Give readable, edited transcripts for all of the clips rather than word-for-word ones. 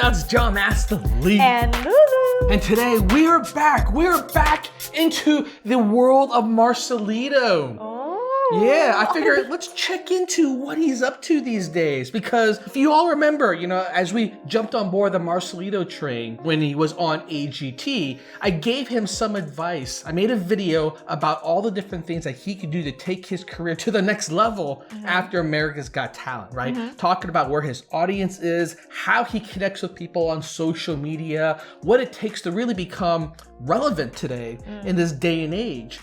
it's John Marcelito. And Lulu. And today we are back. We're back into the world of Marcelito. Yeah, I figured let's check into what he's up to these days, because if you all remember, as we jumped on board the Marcelito train when he was on AGT, I gave him some advice. I made a video about all the different things that he could do to take his career to the next level after America's Got Talent, right? Talking about where his audience is, how he connects with people on social media, what it takes to really become relevant today in this day and age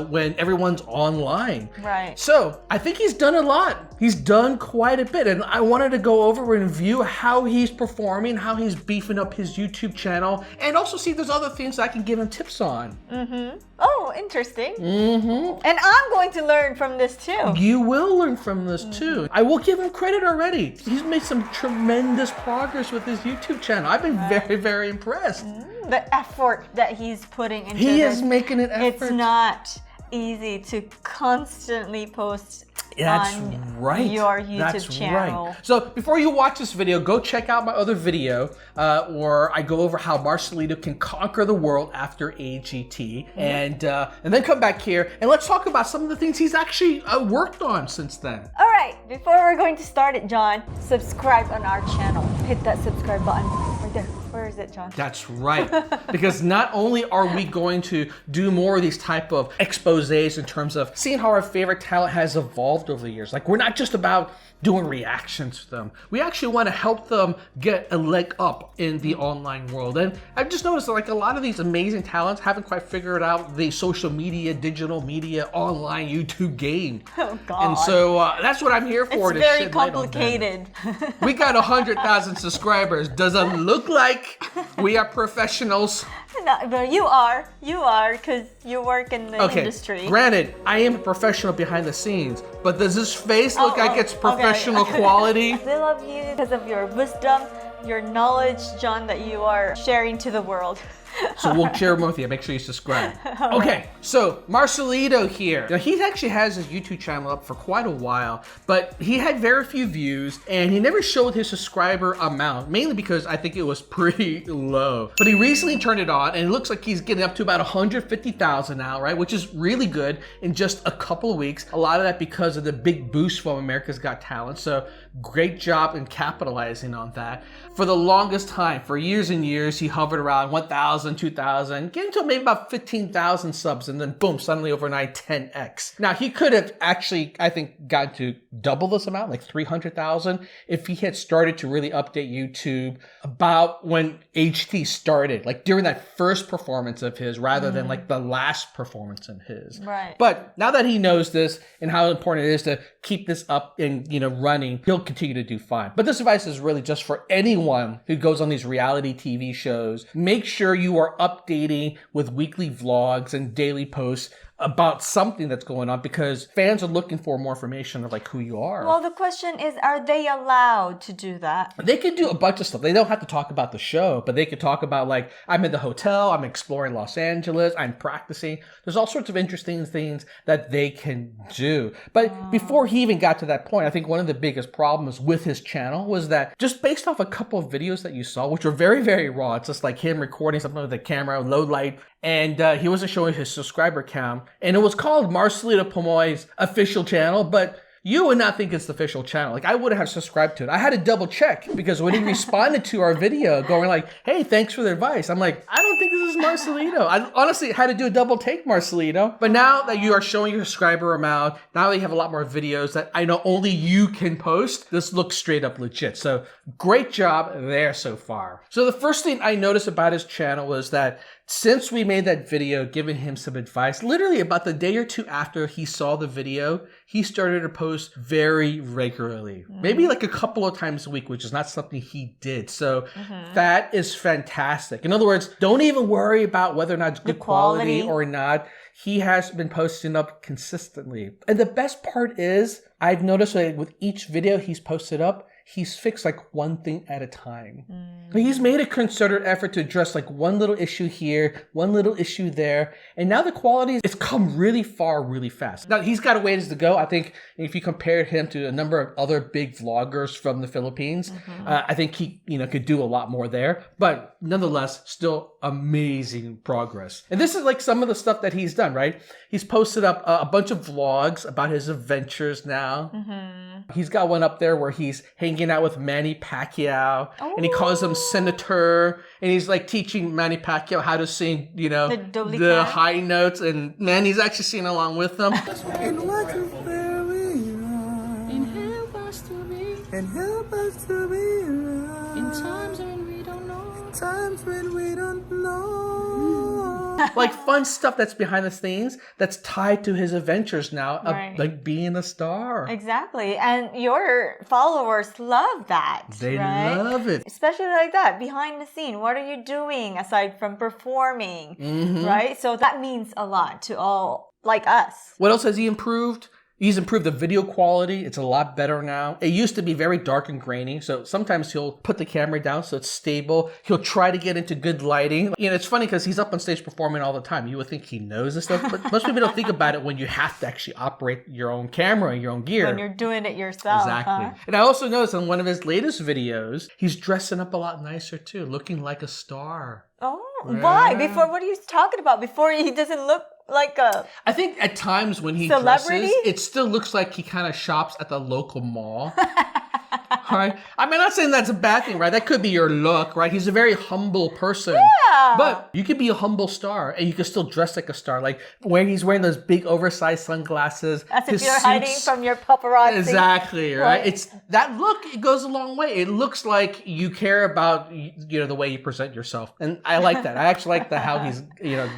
when everyone's online. Right. So I think he's done a lot. He's done quite a bit, and I wanted to go over and review how he's performing, how he's beefing up his YouTube channel, and also see if there's other things I can give him tips on. Oh, interesting. And I'm going to learn from this too. You will learn from this too. I will give him credit already. He's made some tremendous progress with his YouTube channel. I've been very, very impressed. The effort that he's putting into He this. is making an effort. It's not easy to constantly post on your YouTube channel. Right. So before you watch this video, go check out my other video where I go over how Marcelito can conquer the world after AGT, and then come back here and let's talk about some of the things he's actually worked on since then. All right, before we're going to start it, John, subscribe on our channel. Hit that subscribe button right there. Where is it, John? That's right. Because not only are we going to do more of these type of exposés in terms of seeing how our favorite talent has evolved over the years. Like, we're not just about doing reactions to them. We actually want to help them get a leg up in the online world. And I've just noticed that like a lot of these amazing talents haven't quite figured out the social media, digital media, online YouTube game. Oh, God. And so that's what I'm here for. It's very complicated. We got 100,000 subscribers. Does it look like we are professionals? No, but you are, because you work in the industry. Granted, I am a professional behind the scenes, but does this face look like it's professional quality? They love you because of your wisdom, your knowledge, John, that you are sharing to the world. So we'll share them with you. Make sure you subscribe. Okay, so Marcelito here. Now, he actually has his YouTube channel up for quite a while, but he had very few views and he never showed his subscriber amount, mainly because I think it was pretty low. But he recently turned it on and it looks like he's getting up to about 150,000 now, right? Which is really good in just a couple of weeks. A lot of that because of the big boost from America's Got Talent. So great job in capitalizing on that. For the longest time, for years and years, he hovered around 1,000, 2,000, getting to maybe about 15,000 subs, and then boom, suddenly overnight 10x. Now, he could have actually, I think, gotten to double this amount, like 300,000, if he had started to really update YouTube about when AGT started, like during that first performance of his, rather than like the last performance of his. Right. But now that he knows this and how important it is to keep this up and running, he'll continue to do fine. But this advice is really just for anyone who goes on these reality TV shows. Make sure you are updating with weekly vlogs and daily posts about something that's going on, because fans are looking for more information of like who you are. Well, the question is, are they allowed to do that? They can do a bunch of stuff. They don't have to talk about the show, but they could talk about like, I'm in the hotel, I'm exploring Los Angeles, I'm practicing. There's all sorts of interesting things that they can do. But before he even got to that point, I think one of the biggest problems with his channel was that just based off a couple of videos that you saw, which were very, very raw, it's just like him recording something with the camera, low light, and he wasn't showing his subscriber count. And it was called Marcelito Pomoy's official channel, but you would not think it's the official channel. Like, I wouldn't have subscribed to it. I had to double check because when he responded to our video going like, hey, thanks for the advice, I'm like, I don't think this is Marcelito. I honestly had to do a double take, Marcelito. But now that you are showing your subscriber amount, now that you have a lot more videos that I know only you can post, this looks straight up legit. So great job there so far. So the first thing I noticed about his channel was that since we made that video giving him some advice, literally about the day or two after he saw the video, he started to post very regularly, maybe like a couple of times a week, which is not something he did. So that is fantastic. In other words, don't even worry about whether or not it's good quality or not. He has been posting up consistently. And the best part is, I've noticed that with each video he's posted up, he's fixed like one thing at a time. He's made a concerted effort to address like one little issue here, one little issue there. And now the quality, it's come really far, really fast. Now he's got a ways to go. I think if you compared him to a number of other big vloggers from the Philippines, I think he, could do a lot more there. But nonetheless, still amazing progress. And this is like some of the stuff that he's done, right? He's posted up a bunch of vlogs about his adventures now. He's got one up there where he's hanging out with Manny Pacquiao, and he calls him Senator, and he's like teaching Manny Pacquiao how to sing, the high notes, and Manny's actually singing along with them. And help us to be, and help us to be around. In times when we don't know. Times when we don't know. Like fun stuff that's behind the scenes that's tied to his adventures now of like being a star. Exactly. And your followers love that. They love it. Especially like that, behind the scene. What are you doing aside from performing? Right? So that means a lot to all like us. What else has he improved? He's improved the video quality. It's a lot better now. It used to be very dark and grainy, so sometimes he'll put the camera down so it's stable. He'll try to get into good lighting. It's funny because he's up on stage performing all the time. You would think he knows this stuff, but most people don't think about it when you have to actually operate your own camera and your own gear. When you're doing it yourself. Exactly. And I also noticed on one of his latest videos, he's dressing up a lot nicer too, looking like a star. Oh, why? Before, what are you talking about? Before he doesn't look like a I think at times when he celebrity? dresses, it still looks like he kind of shops at the local mall. Right? I mean, I'm not saying that's a bad thing, right? That could be your look, right? He's a very humble person. Yeah. But you could be a humble star and you could still dress like a star. Like where he's wearing those big oversized sunglasses. As if you're hiding from your paparazzi. Exactly, right? It's that look, it goes a long way. It looks like you care about, the way you present yourself. And I like that. I actually like how he's,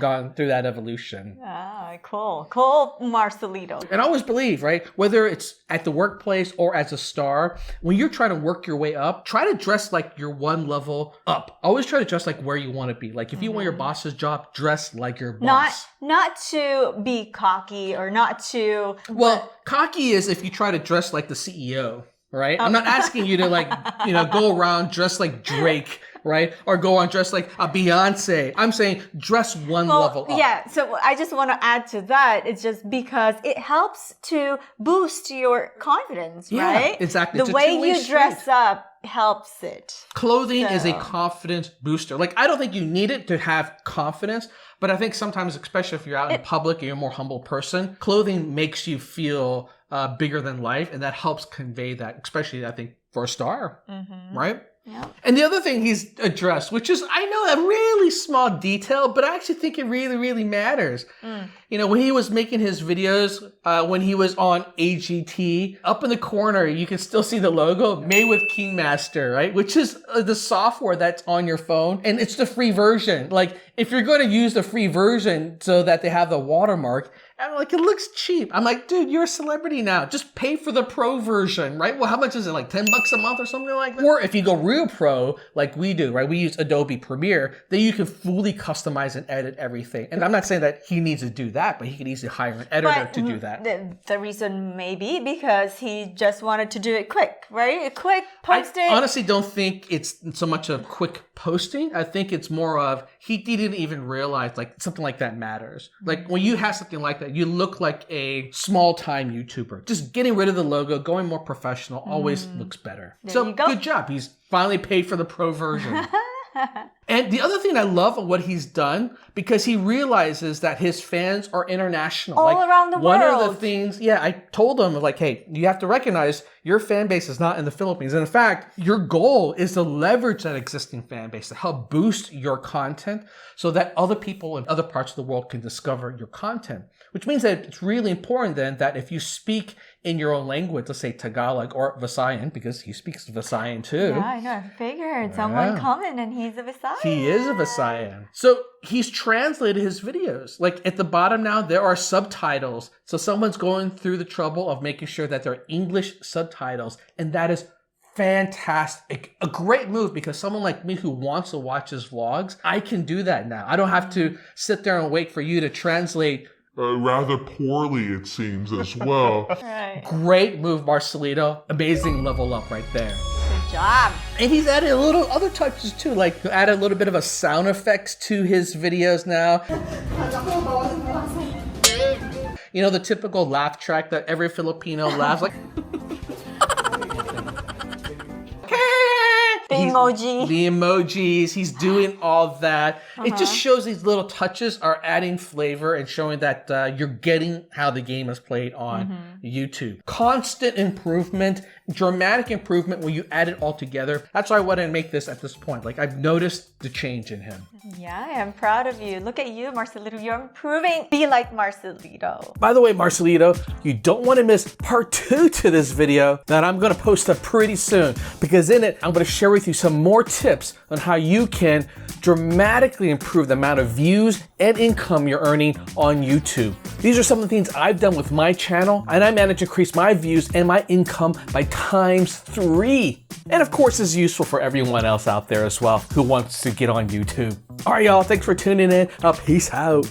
gone through that evolution. Ah, cool. Cool, Marcelito. And I always believe, right? Whether it's at the workplace or as a star, when you're trying to work your way up, try to dress like you're one level up. Always try to dress like where you want to be. Like if you want your boss's job, dress like your boss. Not to be cocky or not to... Well, cocky is if you try to dress like the CEO, right? I'm not asking you to go around dressed like Drake, right? Or go on dressed like a Beyonce. I'm saying dress one level up. Yeah, so I just want to add to that. It's just because it helps to boost your confidence, right? Exactly. The way you dress up helps it. Clothing is a confidence booster. Like, I don't think you need it to have confidence, but I think sometimes, especially if you're out in public and you're a more humble person, clothing makes you feel bigger than life, and that helps convey that, especially, I think, for a star, right? Yeah. And the other thing he's addressed, which is, I know, a really small detail, but I actually think it really, really matters. When he was making his videos, when he was on AGT, up in the corner, you can still see the logo, made with Kingmaster, right? Which is the software that's on your phone, and it's the free version. Like, if you're going to use the free version so that they have the watermark, I'm like, it looks cheap. I'm like, dude, you're a celebrity now. Just pay for the pro version, right? Well, how much is it? Like $10 a month or something like that? Or if you go real pro, like we do, right? We use Adobe Premiere, then you can fully customize and edit everything. And I'm not saying that he needs to do that, but he could easily hire an editor to do that. The reason may be because he just wanted to do it quick, right? A quick posting. I honestly don't think it's so much of quick posting. I think it's more of he didn't even realize like something like that matters. Like when you have something like that, you look like a small-time YouTuber. Just getting rid of the logo, going more professional always looks better. So good job. He's finally paid for the pro version. And the other thing I love of what he's done, because he realizes that his fans are international. All around the world. One of the things, I told him, like, hey, you have to recognize your fan base is not in the Philippines. And in fact, your goal is to leverage that existing fan base to help boost your content so that other people in other parts of the world can discover your content. Which means that it's really important then that if you speak in your own language, let's say Tagalog or Visayan, because he speaks Visayan too. Yeah, I know. I figured someone comment and he's a Visayan. He is a Visayan. So he's translated his videos. Like at the bottom now, there are subtitles. So someone's going through the trouble of making sure that there are English subtitles. And that is fantastic. A great move, because someone like me who wants to watch his vlogs, I can do that now. I don't have to sit there and wait for you to translate rather poorly, it seems, as well. Right. Great move, Marcelito. Amazing level up right there. job. And he's added a little other touches too, like added a little bit of a sound effects to his videos now. You know, the typical laugh track that every Filipino laughs like. The emoji. The emojis, he's doing all that. It just shows these little touches are adding flavor and showing that you're getting how the game is played on YouTube. Constant improvement, dramatic improvement when you add it all together. That's why I wanted to make this at this point. Like, I've noticed the change in him. Yeah, I am proud of you. Look at you, Marcelito. You're improving. Be like Marcelito. By the way, Marcelito, you don't want to miss part 2 to this video that I'm going to post up pretty soon, because in it, I'm going to share with you some more tips on how you can dramatically improve the amount of views and income you're earning on YouTube. These are some of the things I've done with my channel, and I managed to increase my views and my income by ×3. And of course, it's useful for everyone else out there as well who wants to get on YouTube. All right, y'all, thanks for tuning in. Peace out.